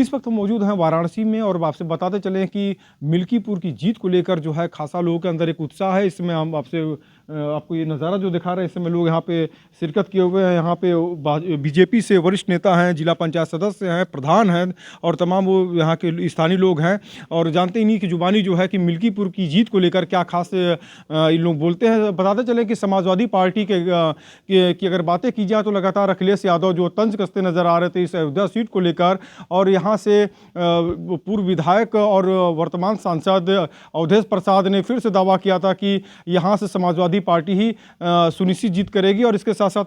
इस वक्त हम मौजूद हैं वाराणसी में और आपसे बताते चलें कि मिल्कीपुर की जीत को लेकर जो है खासा लोगों के अंदर एक उत्साह है। इसमें हम आपको ये नज़ारा जो दिखा रहे हैं, इसमें लोग यहाँ पे शिरकत किए हुए हैं। यहाँ पे बीजेपी से वरिष्ठ नेता हैं, जिला पंचायत सदस्य हैं, प्रधान हैं और तमाम वो यहाँ के स्थानीय लोग हैं। और जानते इन्हीं की जुबानी जो है कि मिल्कीपुर की जीत को लेकर क्या खास इन लोग बोलते हैं। बताते चलें कि समाजवादी पार्टी की अगर बातें की जाए तो लगातार अखिलेश यादव जो तंज कसते नजर आ रहे थे इस अयोध्या सीट को लेकर, और यहाँ से पूर्व विधायक और वर्तमान सांसद अवधेश प्रसाद ने फिर से दावा किया था कि यहाँ से समाजवादी पार्टी ही सुनिश्चित जीत करेगी। और इसके साथ साथ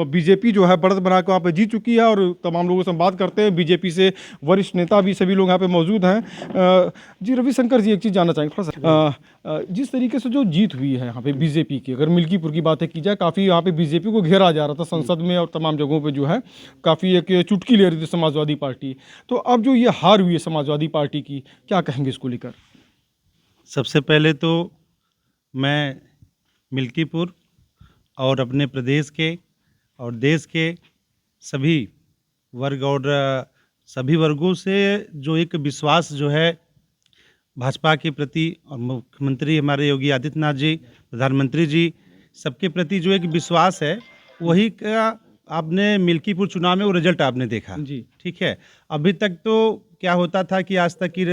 बीजेपी जो है बढ़त बना के वहाँ पर जीत चुकी है। और तमाम लोगों से हम बात करते हैं, बीजेपी से वरिष्ठ नेता भी सभी लोग यहाँ पे मौजूद हैं। जी रविशंकर जी, एक चीज़ जानना चाहेंगे थोड़ा सा, जिस तरीके से जो जीत हुई है यहाँ पे बीजेपी की, अगर मिल्कीपुर की बातें की जाए, काफ़ी यहाँ पे बीजेपी को घेरा जा रहा था संसद में और तमाम जगहों पे जो है काफ़ी एक चुटकी ले रही थी समाजवादी पार्टी। तो अब जो ये हार हुई है समाजवादी पार्टी की, क्या कहेंगे इसको लेकर? सबसे पहले तो मैं मिल्कीपुर और अपने प्रदेश के और देश के सभी वर्ग और सभी वर्गों से जो एक विश्वास जो है भाजपा के प्रति और मुख्यमंत्री हमारे योगी आदित्यनाथ जी, प्रधानमंत्री जी, सबके प्रति जो एक विश्वास है, वही का आपने मिल्कीपुर चुनाव में वो रिजल्ट आपने देखा जी। ठीक है। अभी तक तो क्या होता था कि आज तक की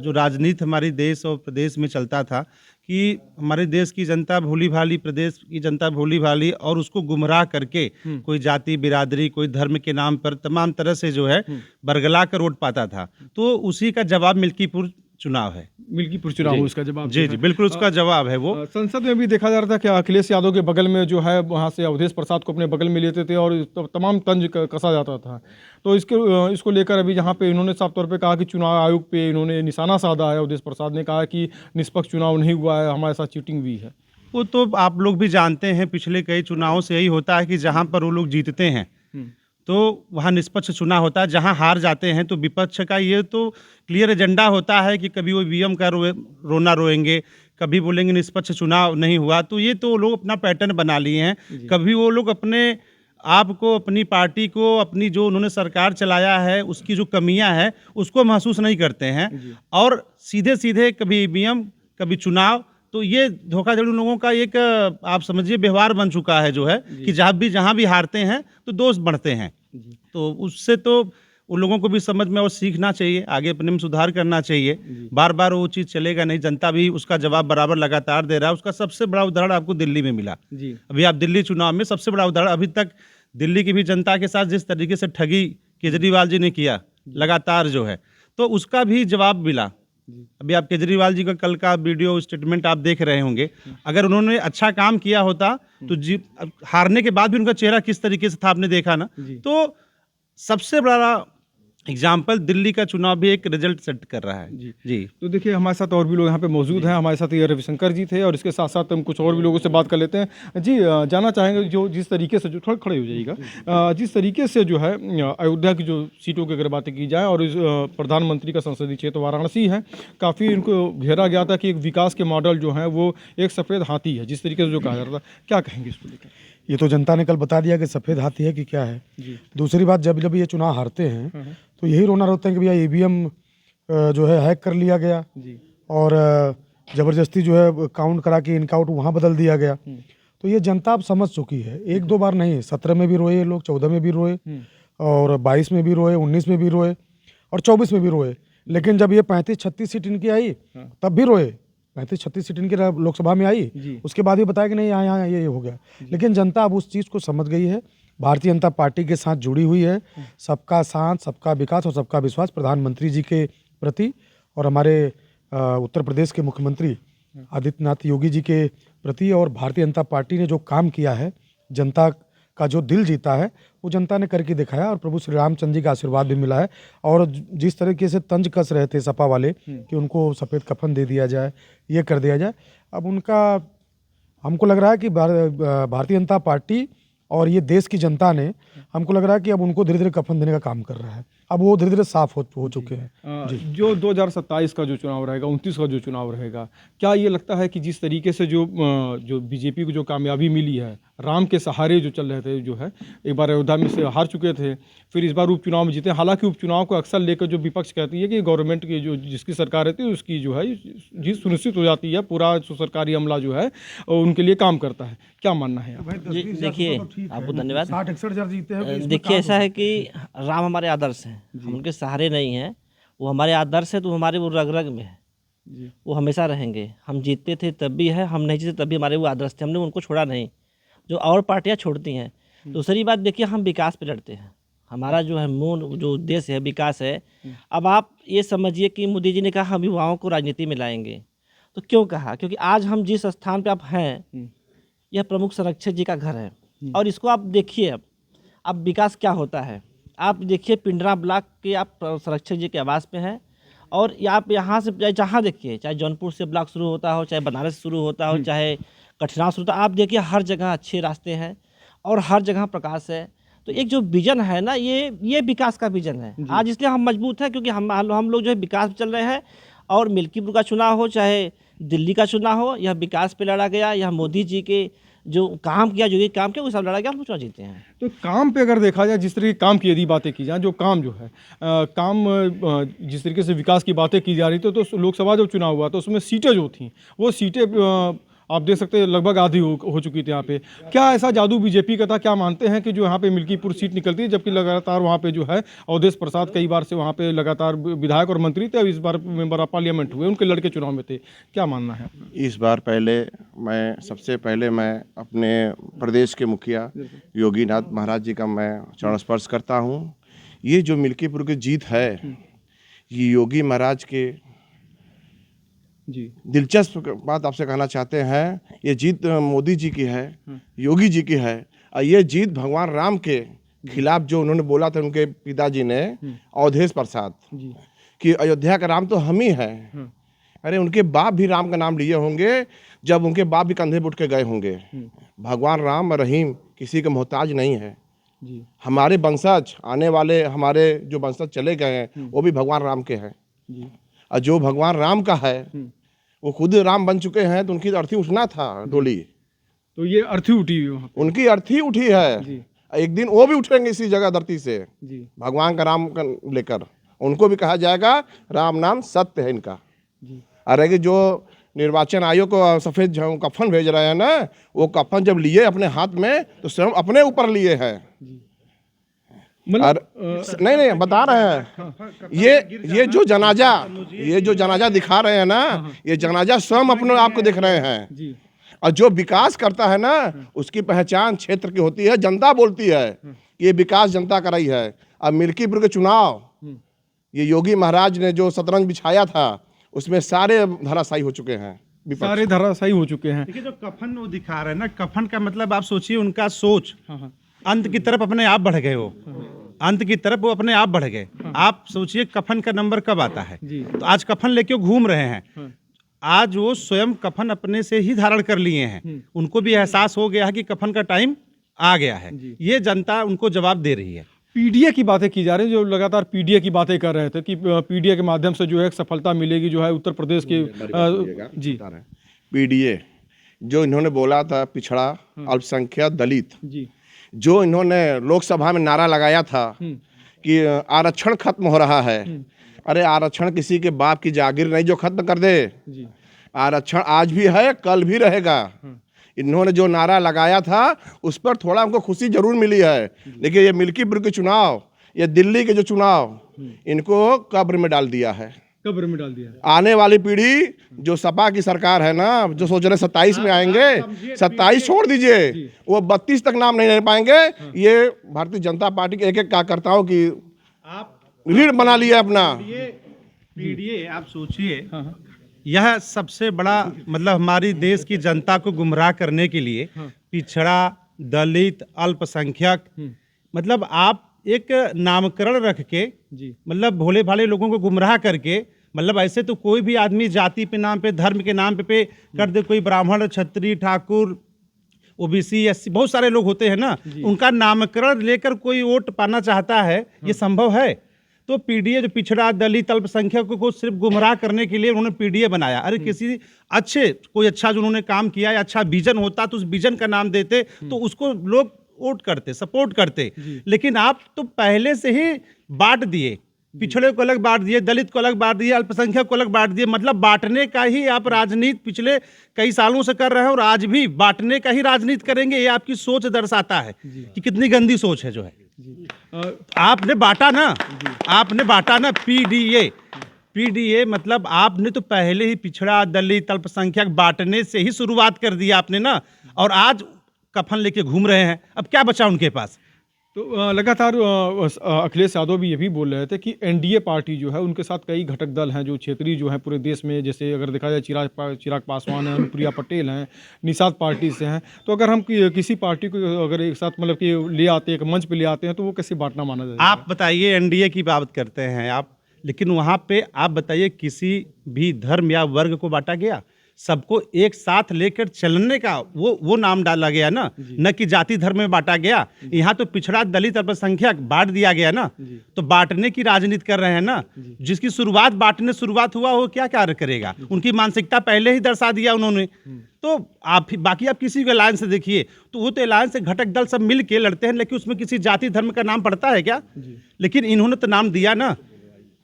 जो राजनीति हमारे देश और प्रदेश में चलता था कि हमारे देश की जनता भोली भाली, प्रदेश की जनता भोली भाली, और उसको गुमराह करके कोई जाति बिरादरी, कोई धर्म के नाम पर तमाम तरह से जो है बरगला कर वोट पाता था। तो उसी का जवाब मिल्कीपुर चुनाव है। मिल्कीपुर चुनाव उसका जवाब जी जी बिल्कुल उसका जवाब है वो। संसद में भी देखा जा रहा था कि अखिलेश यादव के बगल में जो है वहाँ से अवधेश प्रसाद को अपने बगल में लेते थे और तमाम तंज कसा जाता था। तो इसको लेकर अभी यहाँ पे इन्होंने साफ तौर पे कहा कि चुनाव आयोग पे इन्होंने निशाना साधा है। अवधेश प्रसाद ने कहा कि निष्पक्ष चुनाव नहीं हुआ है, हमारे साथ चीटिंग भी है। वो तो आप लोग भी जानते हैं, पिछले कई चुनावों से यही होता है कि जहाँ पर वो लोग जीतते हैं तो वहाँ निष्पक्ष चुनाव होता है, जहाँ हार जाते हैं तो विपक्ष का ये तो क्लियर एजेंडा होता है कि कभी वो ईवीएम का रोना रोएंगे, कभी बोलेंगे निष्पक्ष चुनाव नहीं हुआ। तो ये तो लोग अपना पैटर्न बना लिए हैं। कभी वो लोग अपने आप को, अपनी पार्टी को, अपनी जो उन्होंने सरकार चलाया है उसकी जो कमियां हैं उसको महसूस नहीं करते हैं, और सीधे सीधे कभी ईवीएम कभी चुनाव। तो ये धोखाधड़ी उन लोगों का एक आप समझिए व्यवहार बन चुका है जो है कि जहाँ भी हारते हैं तो दोष बढ़ते हैं। तो उससे तो उन लोगों को भी समझ में और सीखना चाहिए, आगे अपने में सुधार करना चाहिए। बार बार वो चीज़ चलेगा नहीं, जनता भी उसका जवाब बराबर लगातार दे रहा है। उसका सबसे बड़ा उदाहरण आपको दिल्ली में मिला। अभी आप दिल्ली चुनाव में सबसे बड़ा उदाहरण, अभी तक दिल्ली की भी जनता के साथ जिस तरीके से ठगी केजरीवाल जी ने किया लगातार जो है, तो उसका भी जवाब मिला। अभी आप केजरीवाल जी का कल का वीडियो स्टेटमेंट आप देख रहे होंगे। अगर उन्होंने अच्छा काम किया होता तो हारने के बाद भी उनका चेहरा किस तरीके से था आपने देखा ना। तो सबसे बड़ा एग्जाम्पल दिल्ली का चुनाव भी एक रिजल्ट सेट कर रहा है। जी तो देखिए हमारे साथ और भी लोग यहाँ पे मौजूद हैं। हमारे साथ ये रविशंकर जी थे और इसके साथ साथ हम कुछ और भी लोगों से बात कर लेते हैं। जी जानना चाहेंगे जो जिस तरीके से, जो थोड़ा खड़े हो जाइएगा, जिस तरीके से जो है अयोध्या की जो सीटों की अगर बातें की जाए और प्रधानमंत्री का संसदीय क्षेत्र वाराणसी है, काफ़ी इनको घेरा गया था कि एक विकास के मॉडल जो है वो एक सफ़ेद हाथी है, जिस तरीके से जो कहा जा रहा था, क्या कहेंगे इसको लेकर? ये तो जनता ने कल बता दिया कि सफ़ेद हाथी है कि क्या है। दूसरी बात, जब जब ये चुनाव हारते हैं तो यही रोना रोते हैं कि भैया ईवीएम जो है हैक कर लिया गया और ज़बरदस्ती जो है काउंट करा के इनकाउंट वहाँ बदल दिया गया। तो ये जनता अब समझ चुकी है, एक दो बार नहीं, 17 में भी रोए ये लोग, 14 में भी रोए और 22 में भी रोए, 19 में भी रोए और 24 में भी रोए। लेकिन जब ये 35-36 सीट इनकी आई तब भी रोए। 35-36 सीट इनकी लोकसभा में आई, उसके बाद भी बताया कि नहीं यहाँ ये हो गया। लेकिन जनता अब उस चीज़ को समझ गई है, भारतीय जनता पार्टी के साथ जुड़ी हुई है। सबका साथ, सबका विकास और सबका विश्वास प्रधानमंत्री जी के प्रति और हमारे उत्तर प्रदेश के मुख्यमंत्री आदित्यनाथ योगी जी के प्रति, और भारतीय जनता पार्टी ने जो काम किया है, जनता का जो दिल जीता है वो जनता ने करके दिखाया और प्रभु श्री रामचंद्र जी का आशीर्वाद भी मिला है। और जिस तरीके से तंज कस रहे थे सपा वाले कि उनको सफ़ेद कफन दे दिया जाए, ये कर दिया जाए, अब उनका हमको लग रहा है कि भारतीय जनता पार्टी और ये देश की जनता ने, हमको लग रहा है कि अब उनको धीरे धीरे कफन देने का काम कर रहा है। अब वो धीरे धीरे साफ हो चुके हैं। जो 2027 का जो चुनाव रहेगा, 29 का जो चुनाव रहेगा, क्या ये लगता है कि जिस तरीके से जो बीजेपी को जो कामयाबी मिली है, राम के सहारे जो चल रहे थे, जो है एक बार अयोध्या में से हार चुके थे, फिर इस बार उपचुनाव में जीते। हालांकि उपचुनाव को अक्सर लेकर जो विपक्ष कहती है कि गवर्नमेंट की जो जिसकी सरकार रहती है उसकी जो है जीत सुनिश्चित हो जाती है, पूरा सरकारी अमला जो है उनके लिए काम करता है। क्या मानना है आपका? जी देखिए, आपको धन्यवाद। 60-61 हजार जीते हैं। देखिए ऐसा है कि राम हमारे आदर्श हैं, हम उनके सहारे नहीं हैं, वो हमारे आदर्श है, तो हमारे वो रग रग में है, वो हमेशा रहेंगे। हम जीतते थे तब भी है, हम नहीं जीते तब भी हमारे वो आदर्श थे, हमने उनको छोड़ा नहीं, जो और पार्टियां छोड़ती हैं। दूसरी बात देखिए, हम विकास पे लड़ते हैं, हमारा जो है मूल जो उद्देश्य है विकास है। अब आप ये समझिए कि मोदी जी ने कहा हम युवाओं को राजनीति में लाएंगे, तो क्यों कहा? क्योंकि आज हम जिस स्थान पे आप हैं, यह प्रमुख संरक्षक जी का घर है, और इसको आप देखिए अब विकास क्या होता है। आप देखिए पिंडरा ब्लॉक के आप संरक्षक जी के आवास पे हैं, और आप यहाँ से जहाँ देखिए, चाहे जौनपुर से ब्लॉक शुरू होता हो, चाहे बनारस से शुरू होता हो, चाहे कठिना शुरू होता, आप देखिए हर जगह अच्छे रास्ते हैं और हर जगह प्रकाश है। तो एक जो विजन है ना, ये विकास का विजन है। आज इसलिए हम मजबूत हैं क्योंकि हम लोग जो है विकास पे चल रहे हैं, और मिल्कीपुर का चुनाव हो चाहे दिल्ली का चुनाव हो, यह विकास पे लड़ा गया, यह मोदी जी के जो काम किया, जो ये काम किया, वो सब लड़ा गया, हम चुनाव जीते हैं। तो काम पे अगर देखा जाए, जिस तरीके काम की यदि बातें की जाए, जो काम जो है जिस तरीके से विकास की बातें की जा रही थी, तो लोकसभा जो चुनाव हुआ तो उसमें सीटें जो थी, वो सीटें आप देख सकते हैं लगभग आधी हो चुकी थी यहाँ पे। क्या ऐसा जादू बीजेपी का था? क्या मानते हैं कि जो यहाँ पे मिल्कीपुर सीट निकलती है, जबकि लगातार वहाँ पे जो है अवधेश प्रसाद कई बार से वहाँ पे लगातार विधायक और मंत्री थे, अब इस बार मेंबर ऑफ पार्लियामेंट हुए, उनके लड़के चुनाव में थे, क्या मानना है आपका? इस बार सबसे पहले मैं अपने प्रदेश के मुखिया योगीनाथ महाराज जी का मैं चरण स्पर्श करता हूँ। ये जो मिल्कीपुर की जीत है, ये योगी महाराज के जी दिलचस्प बात आपसे कहना चाहते हैं। ये जीत मोदी जी की है, योगी जी की है, और ये जीत भगवान राम के खिलाफ जो उन्होंने बोला था उनके पिताजी ने, अवधेश प्रसाद, कि अयोध्या का राम तो हम ही हैं। अरे उनके बाप भी राम का नाम लिए होंगे, जब उनके बाप भी कंधे पे उठ के गए होंगे। भगवान राम और रहीम किसी के मोहताज नहीं है। हमारे वंशज, आने वाले हमारे जो वंशज चले गए हैं, वो भी भगवान राम के हैं। और जो भगवान राम का है, वो खुद राम बन चुके हैं, तो उनकी अर्थी उठना था डोली, तो ये अर्थी उठी हुई, उनकी अर्थी उठी है। एक दिन वो भी उठेंगे इसी जगह धरती से, भगवान का राम का लेकर। उनको भी कहा जाएगा राम नाम सत्य है इनका। अरे जो निर्वाचन आयोग को सफेद कफन भेज रहे हैं ना, वो कफन जब लिए अपने हाथ में, तो स्वयं अपने ऊपर लिए हैं। नहीं बता रहे हैं, ये जो जनाजा दिखा रहे हैं ना, ये जनाजा स्वयं अपने आप को दिख रहे हैं। और जो विकास करता है ना, उसकी पहचान क्षेत्र की होती है, जनता बोलती है कि ये विकास जनता कर रही है। अब मिल्कीपुर के चुनाव, ये योगी महाराज ने जो शतरंज बिछाया था, उसमें सारे धराशायी हो चुके हैं, सारे धराशायी हो चुके हैं। देखिए जो कफन वो दिखा रहे हैं ना, कफन का मतलब आप सोचिए उनका सोच अंत की तरफ अपने आप बढ़ गए, वो अंत की तरफ वो अपने आप बढ़ गए। आप सोचिए कफन का नंबर कब आता है, तो आज कफन लेके घूम रहे हैं। आज वो स्वयं कफन अपने से ही धारण कर लिए हैं, उनको भी एहसास हो गया है कि कफन का टाइम आ गया है। ये जनता उनको जवाब दे रही है। पीडीए की बातें की जा रही है, जो लगातार पीडीए की बातें कर रहे थे कि पीडीए के माध्यम से जो है सफलता मिलेगी, जो है उत्तर प्रदेश के जी पीडीए जो इन्होंने बोला था, पिछड़ा, अल्पसंख्यक, दलित, जो इन्होंने लोकसभा में नारा लगाया था कि आरक्षण खत्म हो रहा है। अरे आरक्षण किसी के बाप की जागीर नहीं जो खत्म कर दे। आरक्षण आज भी है, कल भी रहेगा। इन्होंने जो नारा लगाया था, उस पर थोड़ा हमको खुशी जरूर मिली है, लेकिन ये मिल्कीपुर के चुनाव, ये दिल्ली के जो चुनाव, इनको कब्र में डाल दिया है, कब्र में डाल दिया। आने वाली पीढ़ी, जो सपा की सरकार है ना, जो सोच रहे 27 में आएंगे, 27 छोड़ दीजिए, वो 32 तक नाम नहीं ले पाएंगे। ये भारतीय जनता पार्टी के एक कार्यकर्ताओं की आप रीढ़ बना लिया अपना। पीडीए आप सोचिए, यह सबसे बड़ा मतलब हमारी देश की जनता को गुमराह करने के लिए, पिछड़ा, दलित, अल्पसंख्यक, मतलब आप एक नामकरण रख के, मतलब भोले भाले लोगों को गुमराह करके, मतलब ऐसे तो कोई भी आदमी जाति पे नाम पे, धर्म के नाम पे कर दे, कोई ब्राह्मण, क्षत्रिय, ठाकुर, ओबीसी, एससी, बहुत सारे लोग होते हैं ना, उनका नामकरण लेकर कोई वोट पाना चाहता है, ये संभव है? तो पीडीए जो पिछड़ा दलित अल्पसंख्यकों को सिर्फ गुमराह करने के लिए उन्होंने पीडीए बनाया। अरे किसी कोई अच्छा जो उन्होंने काम किया या अच्छा विजन होता तो उस विजन का नाम देते तो उसको लोग वोट करते, सपोर्ट करते। लेकिन आप तो पहले से ही बांट दिए, पिछड़े को अलग बांट दिए, दलित को अलग बांट दिए, अल्पसंख्यक को अलग बांट दिए। मतलब बांटने का ही आप राजनीति पिछले कई सालों से कर रहे हैं और आज भी बांटने का ही राजनीति करेंगे। ये आपकी सोच दर्शाता है कि कितनी गंदी सोच है जो है। आपने बांटा ना पीडीए मतलब आपने तो पहले ही पिछड़ा दलित अल्पसंख्यक बांटने से ही शुरुआत कर दी आपने ना, और आज कफन लेके घूम रहे हैं। अब क्या बचा उनके पास? तो लगातार अखिलेश यादव भी ये भी बोल रहे थे कि एनडीए पार्टी जो है उनके साथ कई घटक दल हैं जो क्षेत्रीय जो हैं पूरे देश में, जैसे अगर देखा जाए चिराग पासवान हैं, अनुप्रिया पटेल हैं, निषाद पार्टी से हैं। तो अगर हम किसी पार्टी को अगर एक साथ मतलब कि ले आते हैं, एक मंच पे ले आते हैं, तो वो कैसे बांटना माना जाएगा? आप बताइए, एनडीए की बात करते हैं आप, लेकिन वहाँ पे आप बताइए किसी भी धर्म या वर्ग को बांटा गया? सबको एक साथ लेकर चलने का वो नाम डाला गया ना, न कि जाति धर्म में बांटा गया। यहाँ तो पिछड़ा दलित अल्पसंख्यक बांट दिया गया ना, तो बांटने की राजनीति कर रहे हैं ना। जिसकी शुरुआत हुआ वो क्या कार्य करेगा? उनकी मानसिकता पहले ही दर्शा दिया उन्होंने। तो बाकी आप किसी भी अलायंस से देखिए, तो वो तो अलायंस से घटक दल सब मिल के लड़ते हैं, लेकिन उसमें किसी जाति धर्म का नाम पड़ता है क्या? लेकिन इन्होंने तो नाम दिया ना,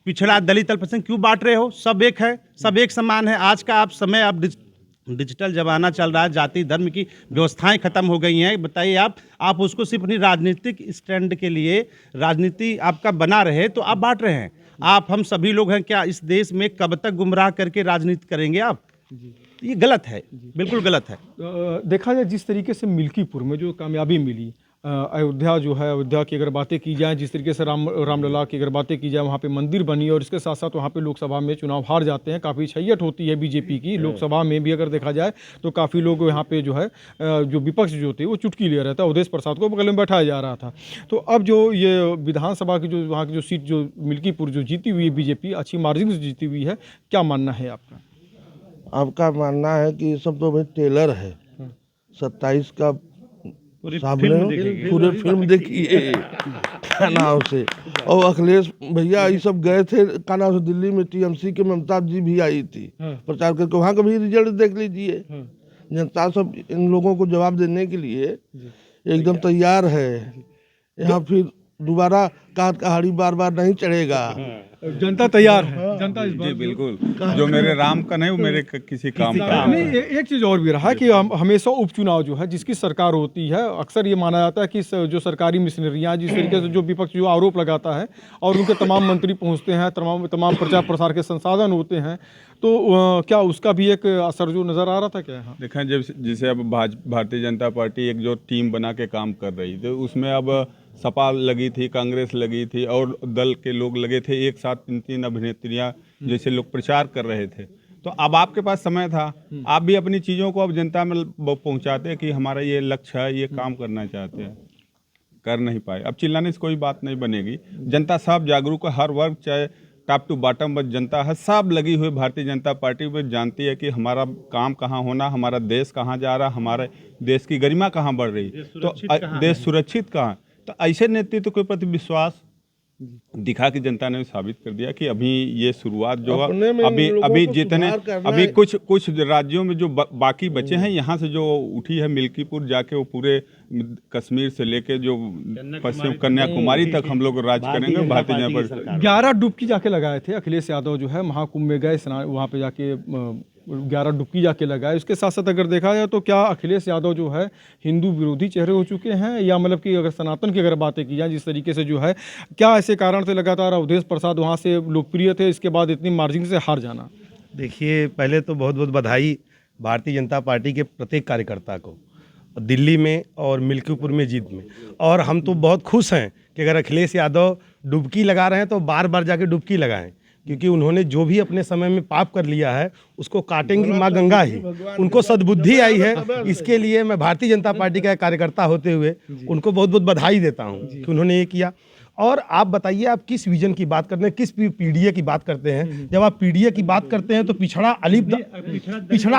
पिछड़ा दलित अल्पसंख्यक क्यों बांट रहे हो? सब एक है, सब एक समान है। आज का आप समय, आप डिजिटल जमाना चल रहा है, जाति धर्म की व्यवस्थाएं खत्म हो गई हैं। बताइए आप उसको सिर्फ अपनी राजनीतिक स्टैंड के लिए राजनीति आपका बना रहे तो आप बांट रहे हैं। हम सभी लोग हैं क्या इस देश में? कब तक गुमराह करके राजनीति करेंगे आप? ये गलत है, बिल्कुल गलत है। देखा जाए जिस तरीके से मिल्कीपुर में जो कामयाबी मिली, अयोध्या जो है, अयोध्या की अगर बातें की जाएँ, जिस तरीके से रामलला की अगर बातें की जाए, वहाँ पे मंदिर बनी, और इसके साथ साथ वहाँ पे लोकसभा में चुनाव हार जाते हैं। काफ़ी छैयत होती है बीजेपी की लोकसभा में भी अगर देखा जाए तो। काफ़ी लोग यहाँ पे जो है जो विपक्ष जो थे वो चुटकी ले रहा था, अवधेश प्रसाद को बगल में बैठाया जा रहा था। तो अब जो ये विधानसभा की जो वहाँ की जो सीट जो मिल्कीपुर जो जीती हुई है बीजेपी, अच्छी मार्जिन से जीती हुई है, क्या मानना है आपका? आपका मानना है कि सब तो भाई टेलर है। 27 का पूरे फिल्म देखिए क्या नाम से। और अखिलेश भैया ये सब गए थे क्या नाम से दिल्ली में, टीएमसी के ममता जी भी आई थी प्रचार करके, वहाँ का भी रिजल्ट देख लीजिए। जनता सब इन लोगों को जवाब देने के लिए एकदम तैयार है। यहाँ फिर दोबारा काट कहाड़ी बार बार नहीं चढ़ेगा। जनता तैयार है, जनता इस बार जी बिल्कुल, जो मेरे राम का नहीं वो मेरे किसी काम का है। नहीं, एक चीज़ और भी रहा है कि हमेशा उपचुनाव जो है जिसकी सरकार होती है, अक्सर ये माना जाता है कि जो सरकारी मिशनरियाँ, जिस तरीके से जो विपक्ष जो आरोप लगाता है और उनके तमाम मंत्री पहुंचते हैं, तमाम प्रचार प्रसार के संसाधन होते हैं, तो क्या उसका भी एक असर जो नज़र आ रहा था क्या? देखें, जब जैसे अब भारतीय जनता पार्टी एक जो टीम बना के काम कर रही थी, उसमें अब सपा लगी थी, कांग्रेस लगी थी और दल के लोग लगे थे, एक साथ 3 अभिनेत्रियां जैसे लोग प्रचार कर रहे थे। तो अब आपके पास समय था, आप भी अपनी चीज़ों को अब जनता में पहुंचाते कि हमारा ये लक्ष्य है, ये काम करना चाहते हैं, कर नहीं पाए। अब चिल्लाने से कोई बात नहीं बनेगी। जनता सब जागरूक है, हर वर्ग चाहे टॉप टू बॉटम बस जनता है, सब लगी हुई भारतीय जनता पार्टी में, जानती है कि हमारा काम कहाँ होना, हमारा देश कहाँ जा रहा, हमारे देश की गरिमा कहाँ बढ़ रही, तो देश सुरक्षित कहाँ। तो ऐसे नेतृत्व के प्रति विश्वास दिखा कि जनता ने साबित कर दिया कि अभी ये शुरुआत जो अभी जितने अभी कुछ राज्यों में जो बाकी बचे हैं, यहाँ से जो उठी है मिल्कीपुर जाके वो पूरे कश्मीर से लेके जो पश्चिम कन्याकुमारी तक हम लोग राज करेंगे भारतीय जनता पार्टी। 11 डुबकी जाके लगाए थे अखिलेश यादव जो है, महाकुंभ में गए, वहाँ पे जाके 11 डुबकी जाके लगाए। उसके साथ साथ अगर देखा जाए तो क्या अखिलेश यादव जो है हिंदू विरोधी चेहरे हो चुके हैं, या मतलब कि अगर सनातन की अगर बातें की जाए जिस तरीके से जो है, क्या ऐसे कारण से लगातार अवधेश प्रसाद वहाँ से लोकप्रिय थे, इसके बाद इतनी मार्जिन से हार जाना? देखिए, पहले तो बहुत बहुत बधाई भारतीय जनता पार्टी के प्रत्येक कार्यकर्ता को, दिल्ली में और मिल्कीपुर में जीत में। और हम तो बहुत खुश हैं कि अगर अखिलेश यादव डुबकी लगा रहे हैं तो बार बार जाके डुबकी लगाएं, क्योंकि उन्होंने जो भी अपने समय में पाप कर लिया है उसको काटेंगी माँ गंगा ही। उनको सद्बुद्धि आई है, इसके लिए मैं भारतीय जनता पार्टी का कार्यकर्ता होते हुए उनको बहुत बहुत बधाई देता हूँ कि उन्होंने ये किया। और आप बताइए, आप किस विजन की बात करते हैं, किस पीडीए की बात करते हैं? जब आप पीडीए की बात करते हैं तो पिछड़ा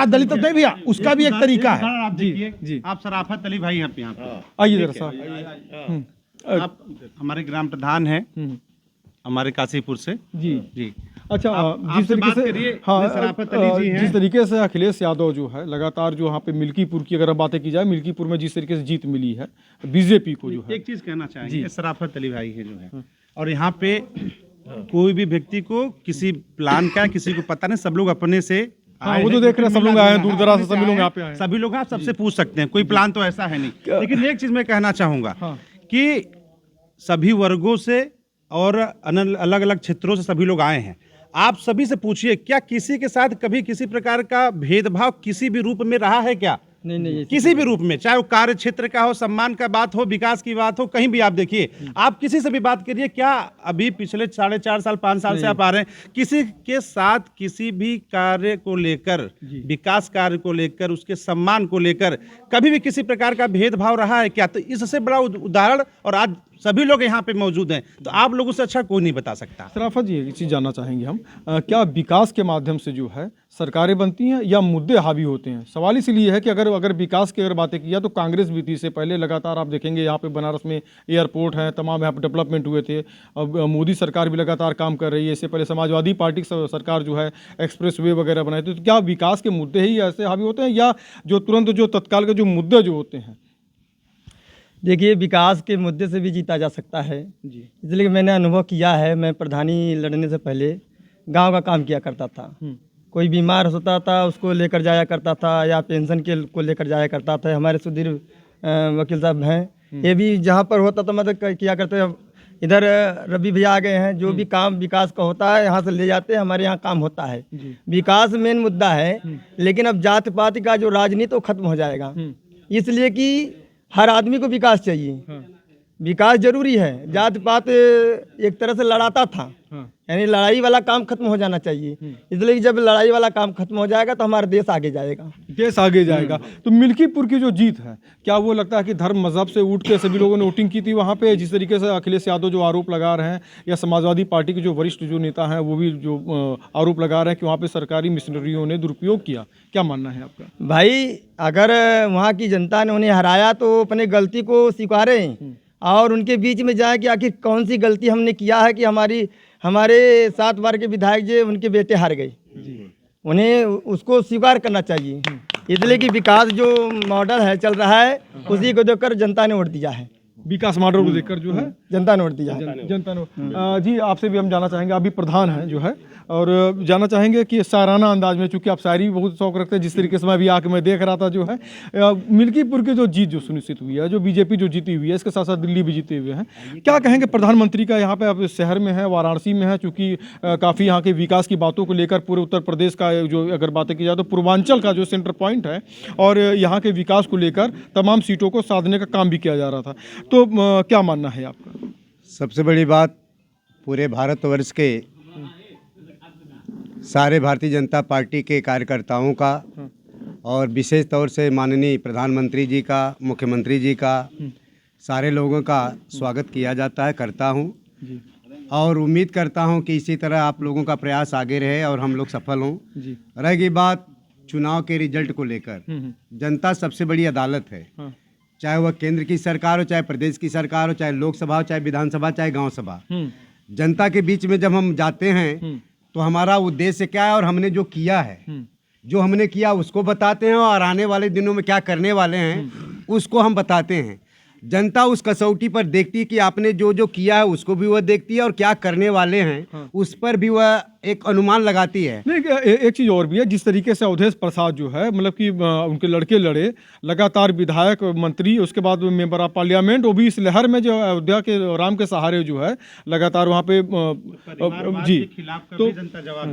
दलित नहीं भैया, उसका भी एक तरीका है। आप देखिए जी, आप सराफत अली भाई यहाँ पे आइए जरा सा। आप हमारे ग्राम प्रधान हैं, हमारे काशीपुर से। जी जी अच्छा जिस आपसे तरीके बात से करिए, हाँ मिस राफत अली जी हैं। जिस तरीके से अखिलेश यादव जो है लगातार जो यहाँ पे मिल्कीपुर की अगर बातें की जाए, मिल्कीपुर में जिस तरीके से जीत मिली है बीजेपी को जो है, एक चीज़ कहना चाहेंगे, शराफत अली भाई है जो है, और यहाँ पे कोई भी व्यक्ति को किसी प्लान का किसी को पता नहीं, सब लोग अपने से हाँ आए वो तो हैं, देख रहे हैं, सब लोग आए हैं दूर दराज से, सभी लोग यहाँ पे आए हैं। सभी लोग आप सबसे पूछ सकते हैं, कोई प्लान तो ऐसा है नहीं। लेकिन एक चीज मैं कहना चाहूंगा हाँ। कि सभी वर्गों से और अलग अलग क्षेत्रों से सभी लोग आए हैं। आप सभी से पूछिए, क्या किसी के साथ कभी किसी प्रकार का भेदभाव किसी भी रूप में रहा है क्या? नहीं किसी भी रूप में, चाहे वो कार्य क्षेत्र का हो, सम्मान का बात हो, विकास की बात हो, कहीं भी आप देखिए, आप किसी से भी बात करिए, क्या अभी पिछले 4.5 साल 5 साल से आप आ रहे हैं, किसी के साथ किसी भी कार्य को लेकर, विकास कार्य को लेकर, उसके सम्मान को लेकर कभी भी किसी प्रकार का भेदभाव रहा है क्या? तो इससे बड़ा उदाहरण, और आज सभी लोग यहाँ पे मौजूद हैं, तो आप लोगों से अच्छा कोई नहीं बता सकता। शराफत जी एक चीज़ जानना चाहेंगे हम, क्या विकास के माध्यम से जो है सरकारें बनती हैं या मुद्दे हावी होते हैं? सवाल इसलिए है कि अगर विकास की अगर बातें किया तो कांग्रेस भी थी, इससे पहले लगातार आप देखेंगे यहाँ पे बनारस में एयरपोर्ट है, तमाम यहाँ पे डेवलपमेंट हुए थे। अब मोदी सरकार भी लगातार काम कर रही है, इससे पहले समाजवादी पार्टी की सरकार जो है एक्सप्रेस वे वगैरह बनाई थी। तो क्या विकास के मुद्दे ही ऐसे हावी होते हैं या जो तुरंत जो तत्काल के जो मुद्दे जो होते हैं? देखिए, विकास के मुद्दे से भी जीता जा सकता है जी, इसलिए मैंने अनुभव किया है। मैं प्रधानी लड़ने से पहले गांव का काम किया करता था। कोई बीमार होता था उसको लेकर जाया करता था, या पेंशन के को लेकर जाया करता था। हमारे सुधीर वकील साहब हैं, ये भी जहाँ पर होता था मदद किया करते। इधर रवि भैया आ गए हैं, जो भी काम विकास का होता है यहाँ से ले जाते हैं, हमारे यहाँ काम होता है। विकास मेन मुद्दा है, लेकिन अब जात पात का जो राजनीति वो खत्म हो जाएगा, इसलिए कि हर आदमी को विकास चाहिए। विकास जरूरी है। जात पात एक तरह से लड़ाता था, यानी लड़ाई वाला काम खत्म हो जाना चाहिए। इसलिए कि जब लड़ाई वाला काम खत्म हो जाएगा तो हमारा देश आगे जाएगा। देश आगे जाएगा। तो मिल्कीपुर की जो जीत है, क्या वो लगता है कि धर्म मजहब से उठ के सभी लोगों ने वोटिंग की थी वहाँ पे, जिस तरीके से अखिलेश यादव जो आरोप लगा रहे हैं, या समाजवादी पार्टी के जो वरिष्ठ जो नेता हैं वो भी जो आरोप लगा रहे हैं कि वहाँ पे सरकारी मिशनरियों ने दुरुपयोग किया? क्या मानना है आपका? भाई, अगर वहाँ की जनता ने उन्हें हराया तो अपने गलती को स्वीकारें और उनके बीच में जाए कि आखिर कौन सी गलती हमने किया है कि हमारे 7 बार के विधायक जो उनके बेटे हार गए। उन्हें उसको स्वीकार करना चाहिए। इसलिए कि विकास जो मॉडल है चल रहा है, उसी को देखकर जनता ने वोट दिया है। विकास मॉडल को देखकर जो है जनता ने वोट दिया है। जनता ने जी आपसे भी हम जानना चाहेंगे, अभी प्रधान हैं जो है, और जानना चाहेंगे कि शायराना अंदाज में, चूंकि आप शायरी भी बहुत शौक रखते हैं, जिस तरीके से मैं अभी आके मैं देख रहा था जो है मिल्कीपुर की जो जीत जो सुनिश्चित हुई है, जो बीजेपी जो जीती हुई है, इसके साथ साथ दिल्ली भी जीते हुए हैं, क्या कहेंगे प्रधानमंत्री का यहाँ पे अब शहर में है, वाराणसी में है, चूँकि काफ़ी यहाँ के विकास की बातों को लेकर पूरे उत्तर प्रदेश का जो अगर बातें की जाए तो पूर्वांचल का जो सेंटर पॉइंट है, और यहाँ के विकास को लेकर तमाम सीटों को साधने का काम भी किया जा रहा था, तो क्या मानना है आपका? सबसे बड़ी बात, पूरे भारतवर्ष के सारे भारतीय जनता पार्टी के कार्यकर्ताओं का और विशेष तौर से माननीय प्रधानमंत्री जी का, मुख्यमंत्री जी का, सारे लोगों का स्वागत किया जाता है, करता हूं, और उम्मीद करता हूं कि इसी तरह आप लोगों का प्रयास आगे रहे और हम लोग सफल हों। रहेगी बात चुनाव के रिजल्ट को लेकर, जनता सबसे बड़ी अदालत है, चाहे वह केंद्र की सरकार हो, चाहे प्रदेश की सरकार हो, चाहे लोकसभा हो, चाहे विधानसभा, चाहे गांव सभा। जनता के बीच में जब हम जाते हैं तो हमारा उद्देश्य क्या है और हमने जो किया है, जो हमने किया उसको बताते हैं, और आने वाले दिनों में क्या करने वाले हैं उसको हम बताते हैं। जनता उस कसौटी पर देखती है कि आपने जो जो किया है उसको भी वह देखती है, और क्या करने वाले हैं उस पर भी वह एक अनुमान लगाती है। नहीं, एक चीज़ और भी है, जिस तरीके से अवधेश प्रसाद जो है, मतलब कि उनके लड़के लड़े, लगातार विधायक, मंत्री, उसके बाद मेंबर ऑफ पार्लियामेंट, वो भी इस लहर में जो अयोध्या के राम के सहारे जो है लगातार वहाँ पे जी तो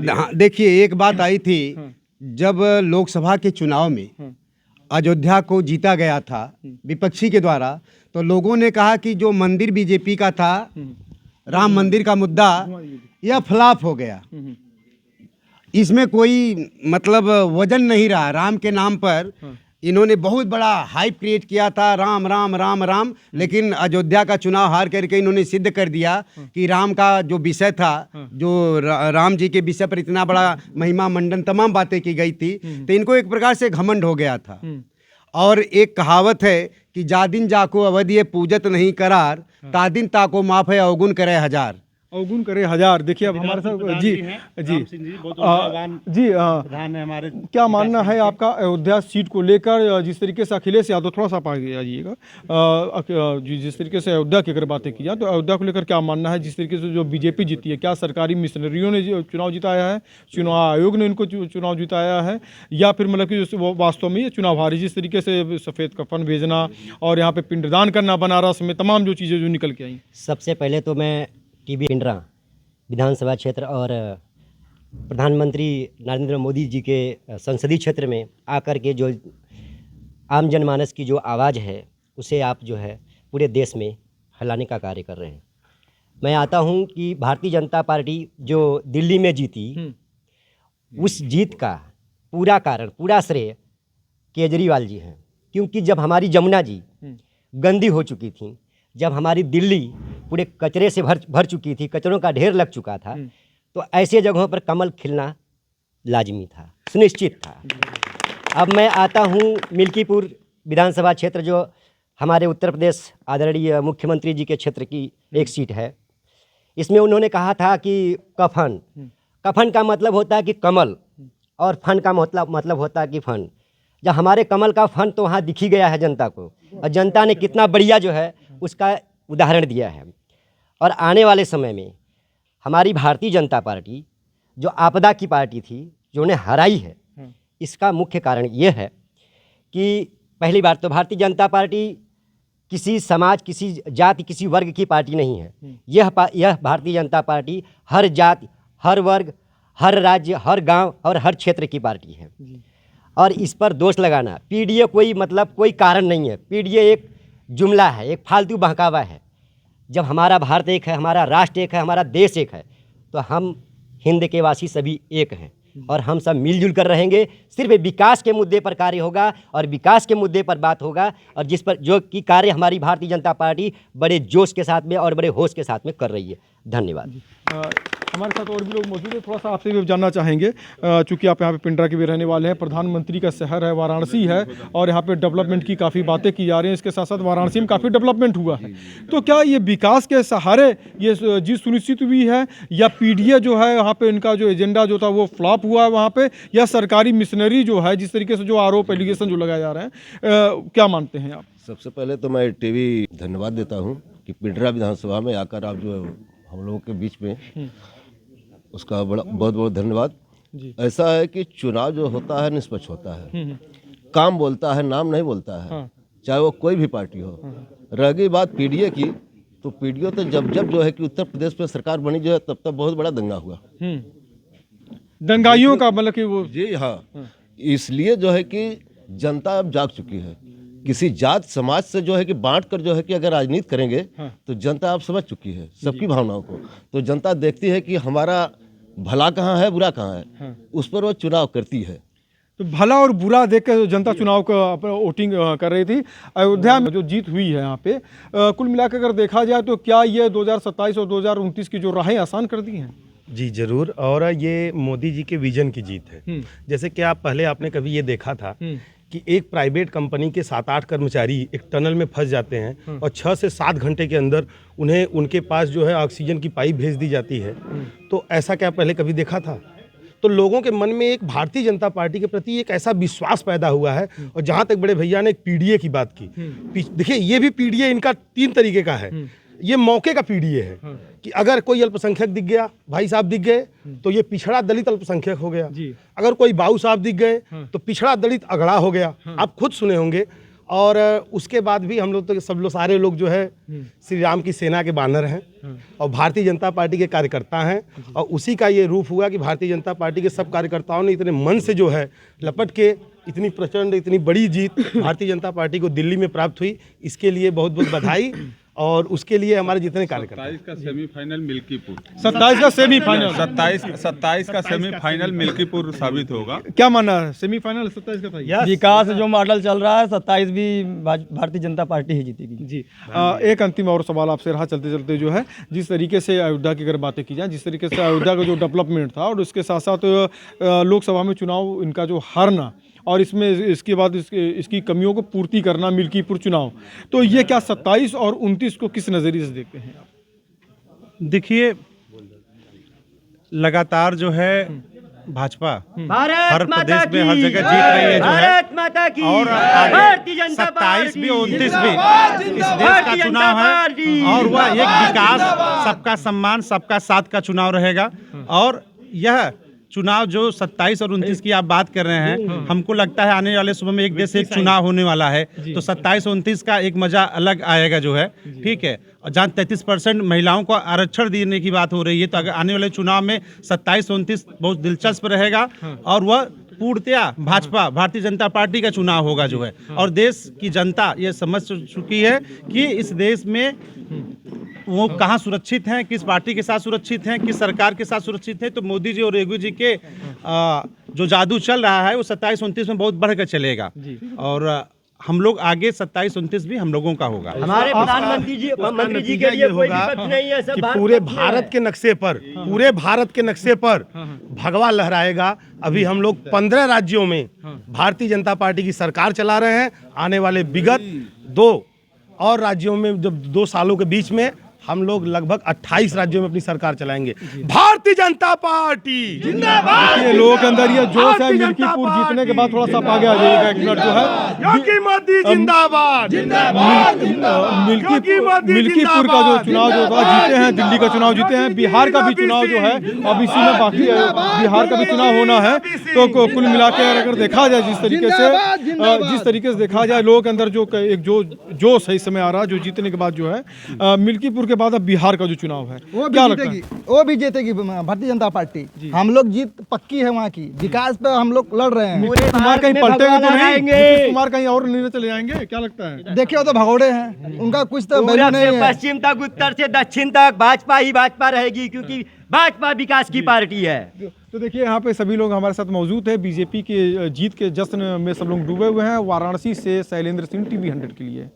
हाँ, देखिए, एक बात आई थी जब लोकसभा के चुनाव में अयोध्या को जीता गया था विपक्षी के द्वारा, तो लोगों ने कहा कि जो मंदिर बीजेपी का था, राम मंदिर का मुद्दा, यह फ्लॉप हो गया, इसमें कोई मतलब वजन नहीं रहा। राम के नाम पर इन्होंने बहुत बड़ा हाइप क्रिएट किया था, राम राम राम राम, लेकिन अयोध्या का चुनाव हार करके इन्होंने सिद्ध कर दिया कि राम का जो विषय था, जो राम जी के विषय पर इतना बड़ा महिमा मंडन तमाम बातें की गई थी, तो इनको एक प्रकार से घमंड हो गया था। और एक कहावत है कि जादिन जाको अवधिये पूजत नहीं करार, तादिन ताको माफ है अवगुण करे हजार। अवगुण करे हजार। देखिए अब हमारे साथ जी प्रधान है हमारे। क्या मानना है आपका अयोध्या सीट को लेकर? जिस तरीके से अखिलेश यादव, थोड़ा सा आगे जाइएगा जी, जिस तरीके से अयोध्या की अगर बातें की जाए तो अयोध्या को लेकर क्या मानना है? जिस तरीके से जो बीजेपी जीती है, क्या सरकारी मिशनरियों ने चुनाव जिताया है, चुनाव आयोग ने इनको चुनाव जिताया है, या फिर मतलब कि वो वास्तव में ये चुनाव हारी? जिस तरीके से सफ़ेद कफन भेजना और यहाँ पे पिंडदान करना बनारस में, तमाम जो चीज़ें जो निकल के आई। सबसे पहले तो मैं टीबी पिंडरा विधानसभा क्षेत्र और प्रधानमंत्री नरेंद्र मोदी जी के संसदीय क्षेत्र में आकर के जो आम जनमानस की जो आवाज़ है उसे आप जो है पूरे देश में फैलाने का कार्य कर रहे हैं। मैं आता हूं कि भारतीय जनता पार्टी जो दिल्ली में जीती, उस जीत का पूरा कारण, पूरा श्रेय केजरीवाल जी हैं। क्योंकि जब हमारी जमुना जी गंदी हो चुकी थी, जब हमारी दिल्ली पूरे कचरे से भर चुकी थी, कचरों का ढेर लग चुका था, तो ऐसे जगहों पर कमल खिलना लाजमी था, सुनिश्चित था। अब मैं आता हूँ मिल्कीपुर विधानसभा क्षेत्र, जो हमारे उत्तर प्रदेश आदरणीय मुख्यमंत्री जी के क्षेत्र की एक सीट है। इसमें उन्होंने कहा था कि कफन, कफन का मतलब होता है कि कमल, और फन का मतलब होता है कि फन। जब हमारे कमल का फन तो वहाँ दिख ही गया है जनता को, और जनता ने कितना बढ़िया जो है उसका उदाहरण दिया है। और आने वाले समय में हमारी भारतीय जनता पार्टी जो आपदा की पार्टी थी, जो उन्हें हराई है, इसका मुख्य कारण ये है कि पहली बात तो भारतीय जनता पार्टी किसी समाज, किसी जाति, किसी वर्ग की पार्टी नहीं है। यह भारतीय जनता पार्टी हर जाति, हर वर्ग, हर राज्य, हर गांव और हर क्षेत्र की पार्टी है। और इस पर दोष लगाना, पीडीए कोई कारण नहीं है। पीडीए एक जुमला है, एक फालतू बहकावा है। जब हमारा भारत एक है, हमारा राष्ट्र एक है, हमारा देश एक है, तो हम हिंद के वासी सभी एक हैं और हम सब मिलजुल कर रहेंगे। सिर्फ विकास के मुद्दे पर कार्य होगा और विकास के मुद्दे पर बात होगा, और जिस पर जो कि कार्य हमारी भारतीय जनता पार्टी बड़े जोश के साथ में और बड़े होश के साथ में कर रही है। धन्यवाद। हमारे साथ और भी लोग मौजूद हैं, थोड़ा सा आपसे भी जानना चाहेंगे, चूँकि आप यहाँ पे पिंडरा के भी रहने वाले हैं। प्रधानमंत्री का शहर है, वाराणसी है, और यहाँ पे डेवलपमेंट की काफ़ी बातें की जा रही हैं। इसके साथ साथ वाराणसी में काफ़ी डेवलपमेंट हुआ है, तो क्या ये विकास के सहारे ये जीत सुनिश्चित हुई है, या पीडीए जो है यहाँ पे इनका जो एजेंडा जो था वो फ्लॉप हुआ है वहाँ पे, या सरकारी मिशनरी जो है, जिस तरीके से जो आरोप एलिगेशन जो लगाए जा रहे हैं, क्या मानते हैं आप? सबसे पहले तो मैं टीवी धन्यवाद देता हूँ कि पिंडरा विधानसभा में आकर आप जो हम लोगों के बीच में, उसका बहुत बहुत धन्यवाद। ऐसा है कि चुनाव जो होता है निष्पक्ष होता है, काम बोलता है, नाम नहीं बोलता है। चाहे वो कोई भी पार्टी हो। रही बात पीडीए की, तो पीडीए तो जब जो है कि उत्तर प्रदेश में सरकार बनी जो है, तब तक बहुत बड़ा दंगा हुआ। दंगाइयों का मतलब कि वो, जी हाँ, इसलिए जो है कि जनता अब जाग चुकी है। किसी जात समाज से जो है कि बांट कर जो है कि अगर राजनीति करेंगे, तो जनता अब समझ चुकी है सबकी भावनाओं को। तो जनता देखती है कि हमारा भला कहाँ है, बुरा कहाँ है, उस पर वो चुनाव करती है। तो भला और बुरा देख कर जनता चुनाव का वोटिंग कर रही थी। अयोध्या में जो जीत हुई है यहाँ पे, कुल मिलाकर अगर देखा जाए तो क्या ये 2027 और 2029 की जो राहें आसान कर दी हैं? जी जरूर, और ये मोदी जी के विजन की जीत है। जैसे कि आपने कभी ये देखा था कि एक प्राइवेट कंपनी के 7-8 कर्मचारी एक टनल में फंस जाते हैं और 6 से 7 घंटे के अंदर उन्हें उनके पास जो है ऑक्सीजन की पाइप भेज दी जाती है। तो ऐसा क्या पहले कभी देखा था? तो लोगों के मन में एक भारतीय जनता पार्टी के प्रति एक ऐसा विश्वास पैदा हुआ है। और जहाँ तक बड़े भैया ने एक पीडीए की बात की, देखिए ये भी पीडीए इनका 3 तरीके का है। ये मौके का पीडीए है कि अगर कोई अल्पसंख्यक दिख गया, भाई साहब दिख गए, तो ये पिछड़ा दलित अल्पसंख्यक हो गया। अगर कोई बाबू साहब दिख गए, तो पिछड़ा दलित अगड़ा हो गया। आप खुद सुने होंगे। और उसके बाद भी हम लोग तो सब लोग, सारे लोग जो है श्री राम की सेना के बानर हैं और भारतीय जनता पार्टी के कार्यकर्ता हैं। और उसी का ये रूप हुआ कि भारतीय जनता पार्टी के सब कार्यकर्ताओं ने इतने मन से जो है लपट के इतनी प्रचंड, इतनी बड़ी जीत भारतीय जनता पार्टी को दिल्ली में प्राप्त हुई। इसके लिए बहुत बहुत बधाई। और उसके लिए हमारे जितने कार्यकर्ता, 27 का सेमीफाइनल मिल्कीपुर, 27 का सेमीफाइनल, 27 का सेमीफाइनल मिल्कीपुर साबित होगा। क्या मानना है? सेमीफाइनल 27 का था। विकास जो मॉडल चल रहा है, 27 भी भारतीय जनता पार्टी ही जीतेगी। जी। एक अंतिम और सवाल आपसे रहा चलते चलते, जो है जिस तरीके से अयोध्या की अगर बातें की जाए, जिस तरीके से अयोध्या का जो डेवलपमेंट था और उसके साथ साथ लोकसभा में चुनाव इनका जो हारना, और इसमें इसके बाद इसकी कमियों को पूर्ति करना, मिल्कीपुर चुनाव, तो ये क्या 27 और 29 को किस नज़रिए से देखते हैं आप? देखिए, लगातार जो है भाजपा हर प्रदेश में हर जगह जीत रही है जो है, और आगे 27 भी 29 भी इस देश का चुनाव है, और वह एक विकास, सबका सम्मान, सबका साथ का चुनाव रहेगा। और यह चुनाव जो 27 और 29 की आप बात कर रहे हैं, हमको लगता है आने वाले समय में एक देश एक चुनाव होने वाला है, तो 27 और 29 का एक मजा अलग आएगा जो है, ठीक है। और जहाँ 33% महिलाओं को आरक्षण देने की बात हो रही है, तो अगर आने वाले चुनाव में 27 और 29 बहुत दिलचस्प रहेगा, और वह पूर्णतया भाजपा भारतीय जनता पार्टी का चुनाव होगा जो है। और देश की जनता ये समझ चुकी है कि इस देश में वो कहाँ सुरक्षित हैं, किस पार्टी के साथ सुरक्षित हैं, किस सरकार के साथ सुरक्षित हैं। तो मोदी जी और योगी जी के जो जादू चल रहा है वो 27-29 में बहुत बढ़कर चलेगा, और हम लोग आगे 27-29 भी हम लोगों का होगा। हमारे प्रधानमंत्री जी मंत्री जी के लिए कोई विपक्ष नहीं है, सब कि पूरे भारत के नक्शे पर, पूरे भारत के नक्शे पर भगवा लहराएगा। अभी हम लोग 15 राज्यों में भारतीय जनता पार्टी की सरकार चला रहे हैं। आने वाले विगत 2 और राज्यों में, जब 2 सालों के बीच में हम लोग लगभग 28 राज्यों में अपनी सरकार चलाएंगे। भारतीय जनता पार्टी जिंदाबाद। ये लोगों के अंदर ये जोश है। मिल्कीपुर जीतने के बाद थोड़ा सा आप आगे आ जाइएगा एक मिनट जो है। योगी मोदी जिंदाबाद। मिल्कीपुर का जो चुनाव जो था जीते हैं, दिल्ली का चुनाव जीते हैं, बिहार का भी चुनाव जो है अब इसी में बाकी है, बिहार का भी चुनाव होना है। तो कुल मिला के अगर देखा जाए जिस तरीके से देखा जाए लोगों के अंदर जो एक जोश है इस समय आ रहा है, जो जीतने के बाद जो है मिल्कीपुर के बाद अब बिहार का जो चुनाव है वो भी जीतेगी, वो भी जीतेगी भारतीय जनता पार्टी। हम लोग जीत पक्की है वहाँ की, विकास पे हम लोग लड़ रहे हैं। नीतीश कुमार कहीं पलटेंगे तो नहीं? नीतीश कुमार कहीं और नीचे चले जाएंगे, क्या लगता है? देखिए वो तो भगोड़े हैं, उनका कुछ तो वैल्यू नहीं है। पश्चिम तक, उत्तर से दक्षिण तक भाजपा ही भाजपा रहेगी, क्योंकि भाजपा विकास की पार्टी है। तो देखिए यहाँ पे सभी लोग हमारे साथ मौजूद है। बीजेपी के जीत के जश्न में सब लोग डूबे हुए हैं। वाराणसी से शैलेंद्र सिंह, TV 100 के लिए।